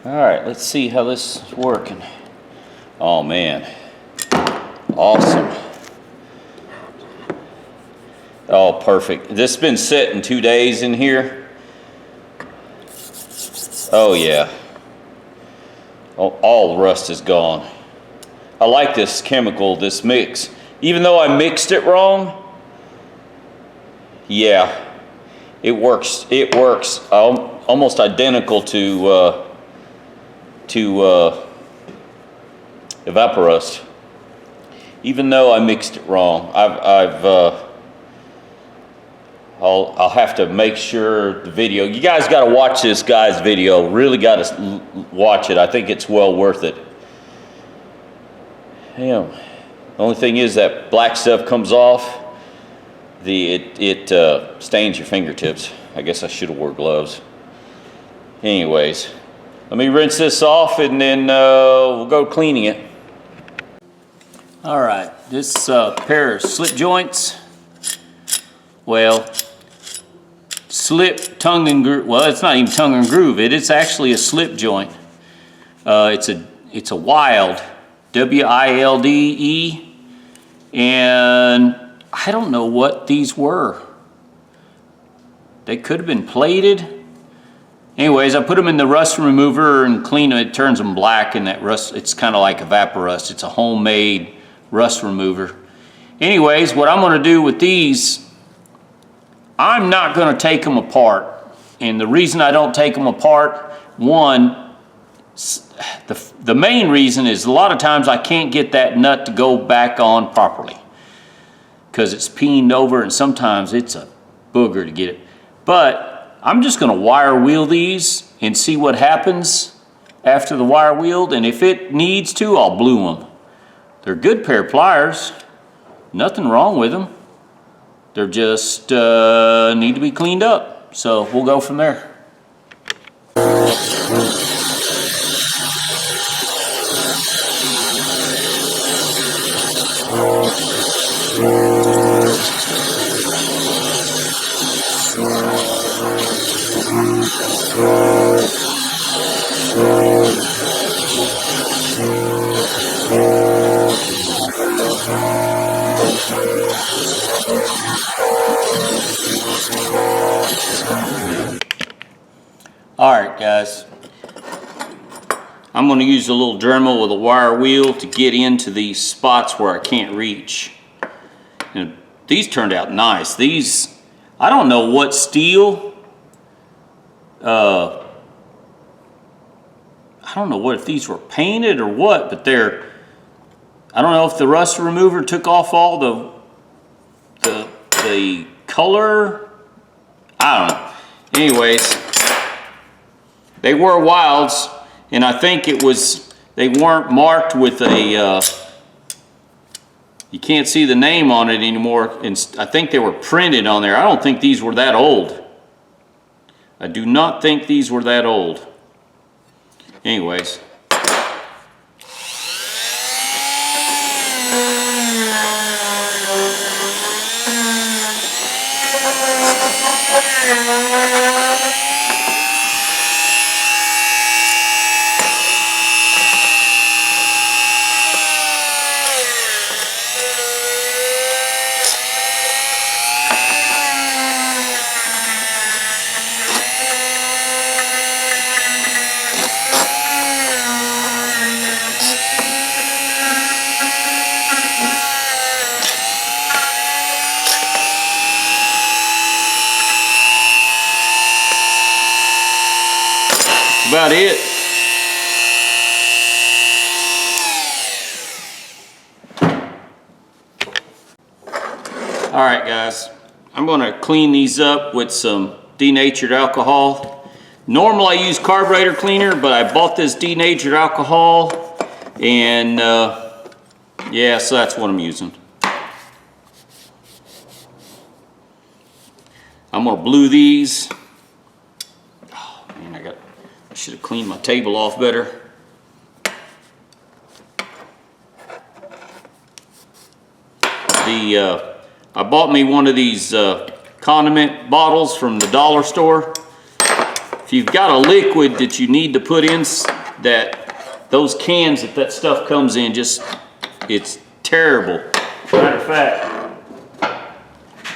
All right, let's see how this is working. Oh man, awesome. Oh, perfect. This has been sitting 2 days in here. Oh yeah. All the rust is gone. I like this chemical, this mix. Even though I mixed it wrong, yeah, it works. It works almost identical to Evaporust. Even though I mixed it wrong, I'll have to make sure the video. You guys got to watch this guy's video. Really got to watch it. I think it's well worth it. Yeah. The only thing is that black stuff comes off. It stains your fingertips. I guess I should have wore gloves. Anyways, let me rinse this off and then we'll go cleaning it. All right, this pair of slip joints. Well, slip tongue and groove. Well, it's not even tongue and groove. It's actually a slip joint. It's a Wilde, W-I-L-D-E, and I don't know what these were. They could have been plated. Anyways, I put them in the rust remover and clean them. It turns them black, and that rust. It's kind of like Evaporust. It's a homemade rust remover. Anyways, what I'm going to do with these, I'm not going to take them apart. And the reason I don't take them apart, one, the main reason is a lot of times I can't get that nut to go back on properly because it's peened over, and sometimes it's a booger to get it. But I'm just going to wire wheel these and see what happens after the wire wheeled, and if it needs to, I'll blue them. They're a good pair of pliers. Nothing wrong with them. They're just need to be cleaned up. So we'll go from there. All right, guys, I'm going to use a little Dremel with a wire wheel to get into these spots where I can't reach. And these turned out nice. These, I don't know what steel, I don't know if these were painted or what, but they're, I don't know if the rust remover took off all the color. I don't know. Anyways, they were Wildes, and I think it was, they weren't marked with a, you can't see the name on it anymore, and I think they were printed on there. I don't think these were that old. I do not think these were that old. Anyways. About it. All right, guys, I'm going to clean these up with some denatured alcohol. Normally I use carburetor cleaner, but I bought this denatured alcohol, and yeah, so that's what I'm using. I'm going to blue these. Oh man, I should have cleaned my table off better. I bought me one of these condiment bottles from the dollar store. If you've got a liquid that you need to put in those cans that stuff comes in, it's terrible. Matter of fact,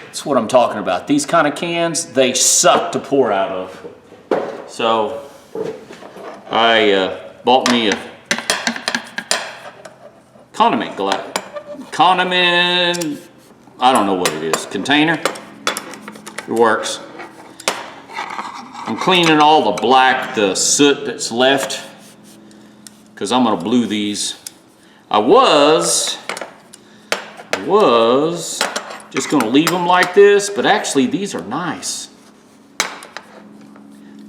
that's what I'm talking about. These kind of cans, they suck to pour out of. So I bought me a condiment, I don't know what it is, container. It works. I'm cleaning all the soot that's left, because I'm gonna blue these. I was just gonna leave them like this, but actually these are nice.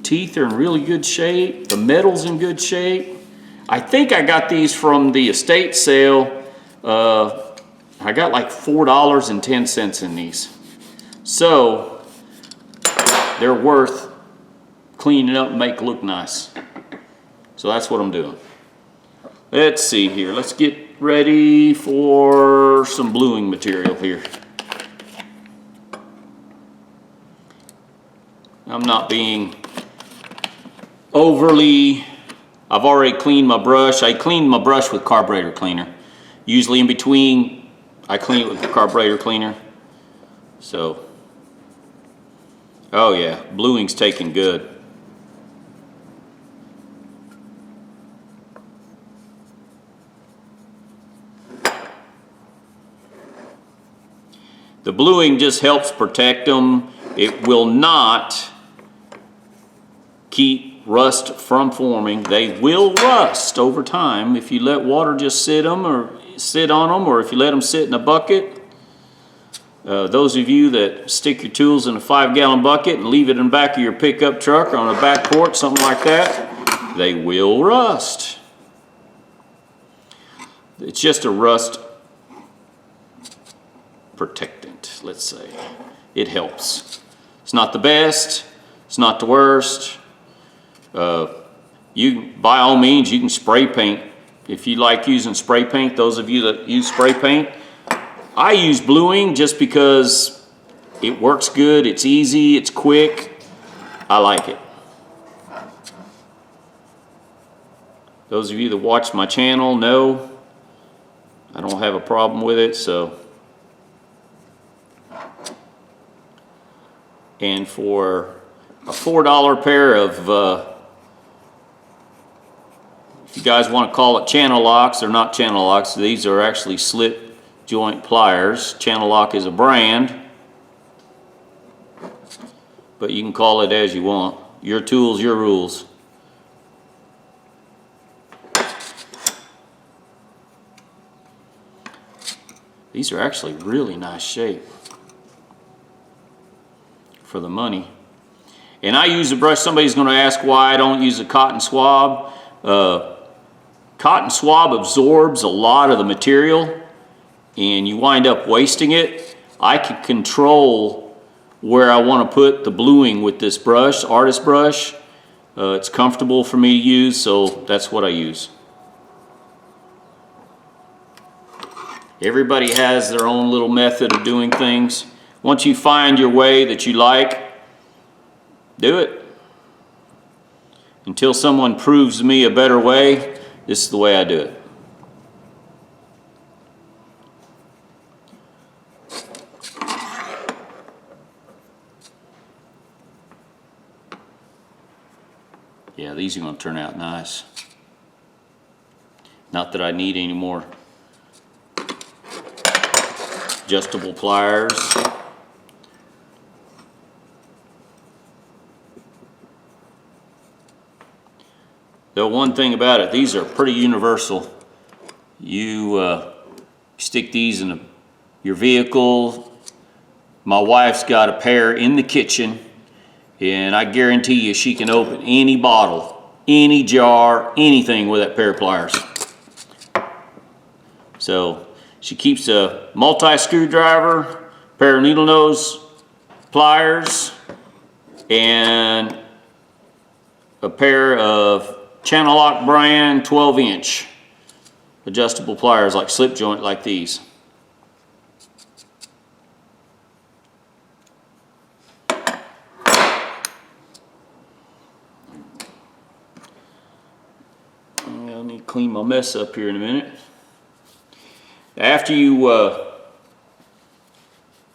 Teeth are in really good shape. The metal's in good shape. I think I got these from the estate sale. I got like $4.10 in these. So they're worth cleaning up and make look nice. So that's what I'm doing. Let's see here. Let's get ready for some bluing material here. I'm not being overly, I've already cleaned my brush. I cleaned my brush with carburetor cleaner. Usually in between, I clean it with the carburetor cleaner. So, oh yeah, bluing's taking good. The bluing just helps protect them. It will not keep rust from forming. They will rust over time if you let water just sit on them, or if you let them sit in a bucket. Those of you that stick your tools in a 5-gallon bucket and leave it in the back of your pickup truck or on a back porch, something like that, they will rust. It's just a rust protectant, let's say. It helps. It's not the best, it's not the worst. By all means, you can spray paint. If you like using spray paint, those of you that use spray paint, I use bluing just because it works good, it's easy, it's quick. I like it. Those of you that watch my channel know I don't have a problem with it, so. And for a $4 pair of, if you guys want to call it channel locks, they're not channel locks. These are actually slip joint pliers. Channel lock is a brand, but you can call it as you want. Your tools, your rules. These are actually really nice shape for the money. And I use a brush. Somebody's going to ask why I don't use a cotton swab. Cotton swab absorbs a lot of the material and you wind up wasting it. I can control where I want to put the bluing with this brush, artist brush. It's comfortable for me to use, so that's what I use. Everybody has their own little method of doing things. Once you find your way that you like, do it. Until someone proves to me a better way, this is the way I do it. Yeah, these are going to turn out nice. Not that I need any more adjustable pliers. The one thing about it, these are pretty universal. You stick these in your vehicle. My wife's got a pair in the kitchen, and I guarantee you she can open any bottle, any jar, anything with that pair of pliers. So she keeps a multi-screwdriver, pair of needle nose pliers, and a pair of Channel Lock brand 12-inch adjustable pliers, like slip joint like these. I need to clean my mess up here in a minute. After you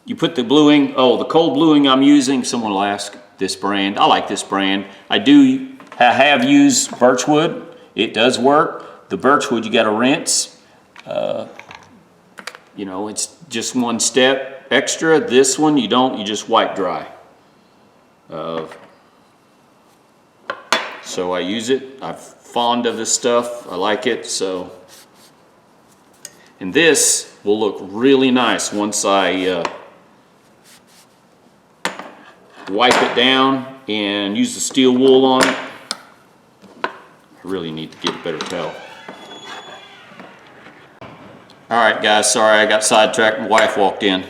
you put the bluing, the cold bluing I'm using, someone will ask, this brand. I like this brand. I have used birchwood. It does work. The birchwood you got to rinse. You know, it's just one step extra. This one you don't, you just wipe dry. So I use it. I'm fond of this stuff. I like it. So, and this will look really nice once I wipe it down and use the steel wool on it. I really need to get a better towel. Alright guys, sorry I got sidetracked. My wife walked in.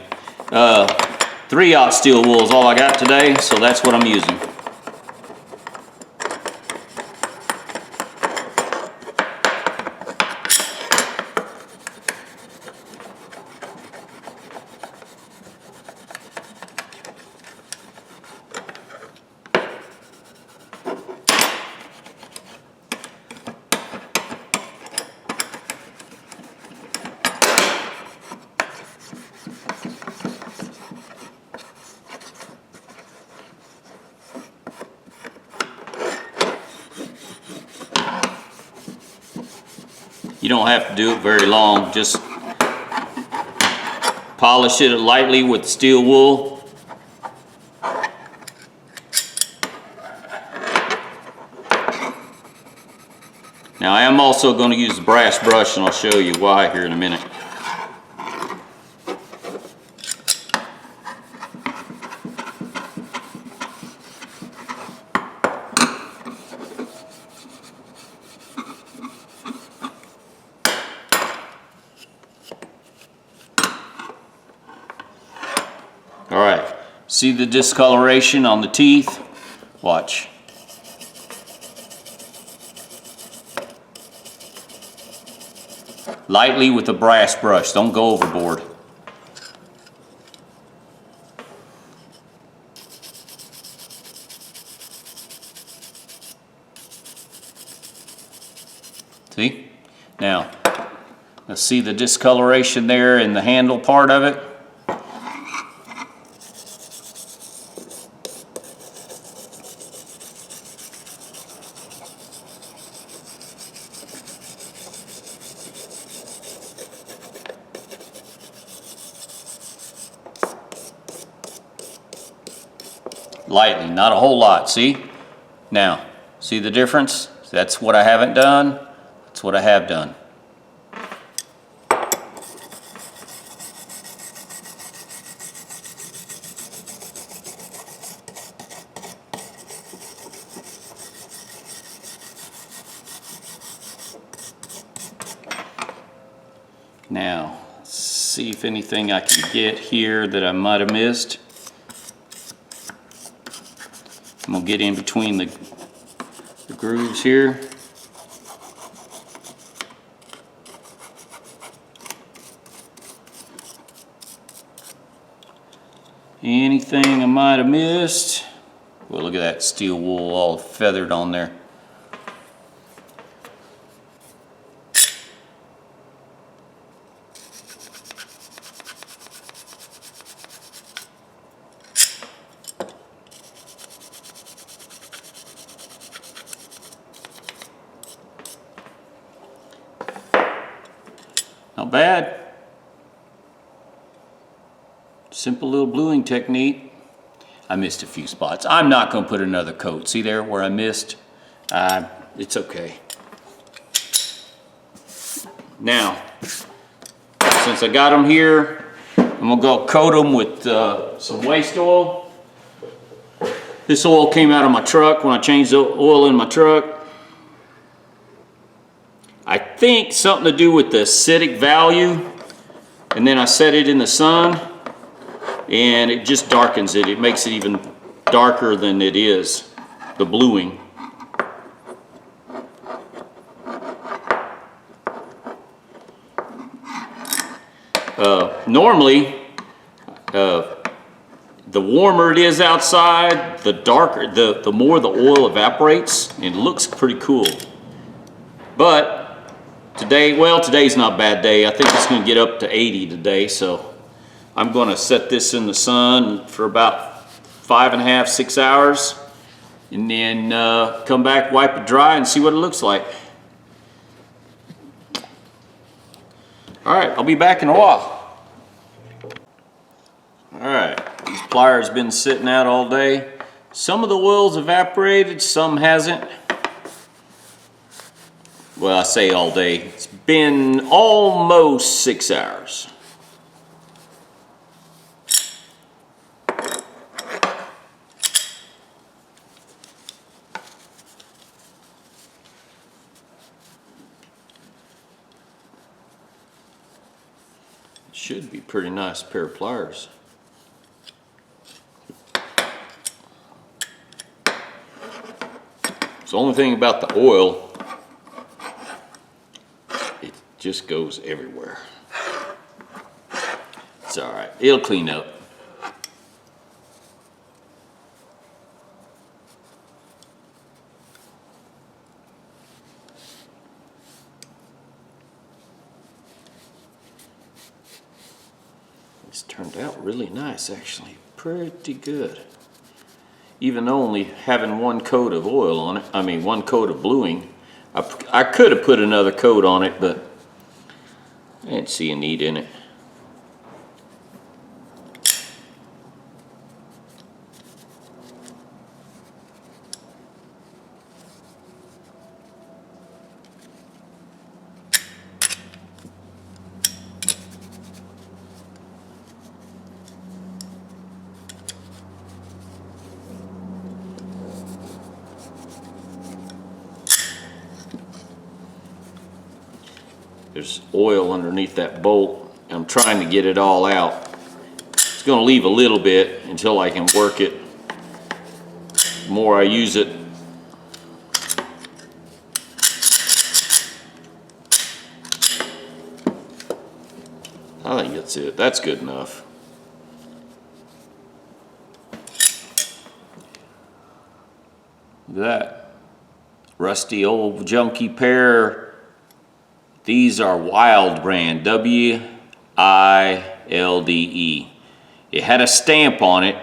3/0 steel wool is all I got today, so that's what I'm using. You don't have to do it very long, just polish it lightly with steel wool. Now I am also going to use the brass brush, and I'll show you why here in a minute. Alright, see the discoloration on the teeth? Watch. Lightly with a brass brush, don't go overboard. See? Now, let's see the discoloration there in the handle part of it. Lightly, not a whole lot, see? Now, see the difference? That's what I haven't done, that's what I have done. Now, let's see if anything I can get here that I might have missed. I'm going to get in between the grooves here. Anything I might have missed? Well, look at that steel wool all feathered on there. Not bad. Simple little bluing technique. I missed a few spots. I'm not going to put another coat. See there where I missed? It's okay. Now, since I got them here, I'm going to go coat them with some waste oil. This oil came out of my truck when I changed the oil in my truck. I think something to do with the acidic value, and then I set it in the sun and it just darkens it. It makes it even darker than it is, the bluing. Normally, the warmer it is outside, the darker, the more the oil evaporates, and it looks pretty cool. But Today, well, today's not a bad day. I think it's going to get up to 80 today, so I'm going to set this in the sun for about 5.5, 6 hours, and then come back, wipe it dry, and see what it looks like. All right, I'll be back in a while. All right, these pliers been sitting out all day. Some of the oil's evaporated, some hasn't. Well, I say all day. It's been almost 6 hours. It should be a pretty nice pair of pliers. It's the only thing about the oil, just goes everywhere. It's all right, it'll clean up. It's turned out really nice, actually, pretty good. Even only having one coat of oil on it, I mean one coat of bluing. I could have put another coat on it, but I didn't see a need in it. There's oil underneath that bolt. I'm trying to get it all out. It's going to leave a little bit until I can work it. The more I use it, I think that's it. That's good enough. Look at that. Rusty old junky pair. These are Wilde brand, W-I-L-D-E. It had a stamp on it,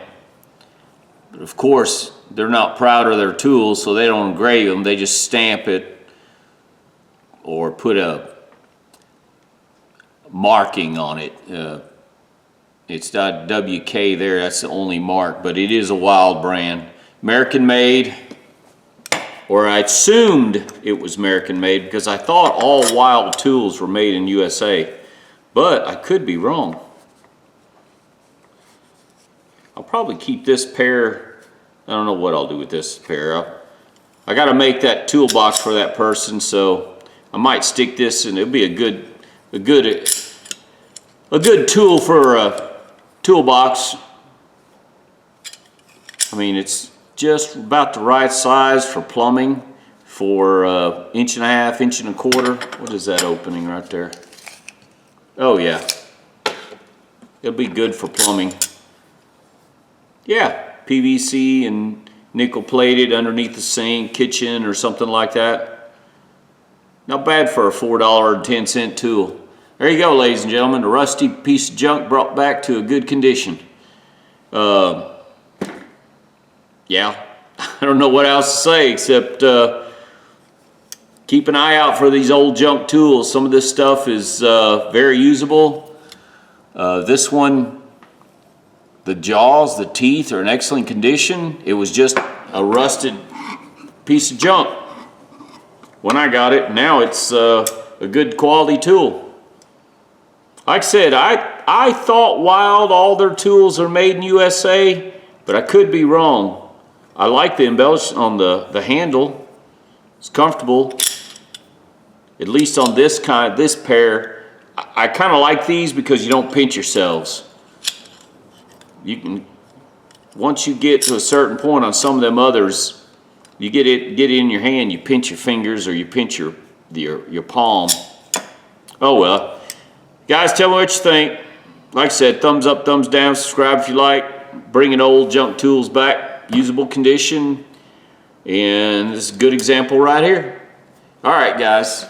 but of course they're not proud of their tools, so they don't engrave them. They just stamp it or put a marking on it. It's got WK there, that's the only mark, but it is a Wilde brand. American made. Or I assumed it was American made because I thought all Wilde tools were made in USA, but I could be wrong. I'll probably keep this pair. I don't know what I'll do with this pair. I got to make that toolbox for that person, so I might stick this in. It'll be a good tool for a toolbox. I mean, it's just about the right size for plumbing, for 1.5 inches, 1.25 inches. What is that opening right there? Oh yeah, it'll be good for plumbing. Yeah, PVC and nickel plated underneath the sink, kitchen or something like that. Not bad for a $4.10 tool. There you go, ladies and gentlemen, a rusty piece of junk brought back to a good condition. Yeah, I don't know what else to say except keep an eye out for these old junk tools. Some of this stuff is very usable. This one, the jaws, the teeth are in excellent condition. It was just a rusted piece of junk when I got it. Now it's a good quality tool. Like I said, I thought Wilde, all their tools are made in USA, but I could be wrong. I like the embellishment on the handle. It's comfortable. At least on this pair. I kind of like these because you don't pinch yourselves. You can, once you get to a certain point on some of them others, you get it in your hand, you pinch your fingers or you pinch your palm. Oh well. Guys, tell me what you think. Like I said, thumbs up, thumbs down, subscribe if you like. Bringing old junk tools back. Usable condition, and this is a good example right here. All right, guys.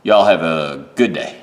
Y'all have a good day.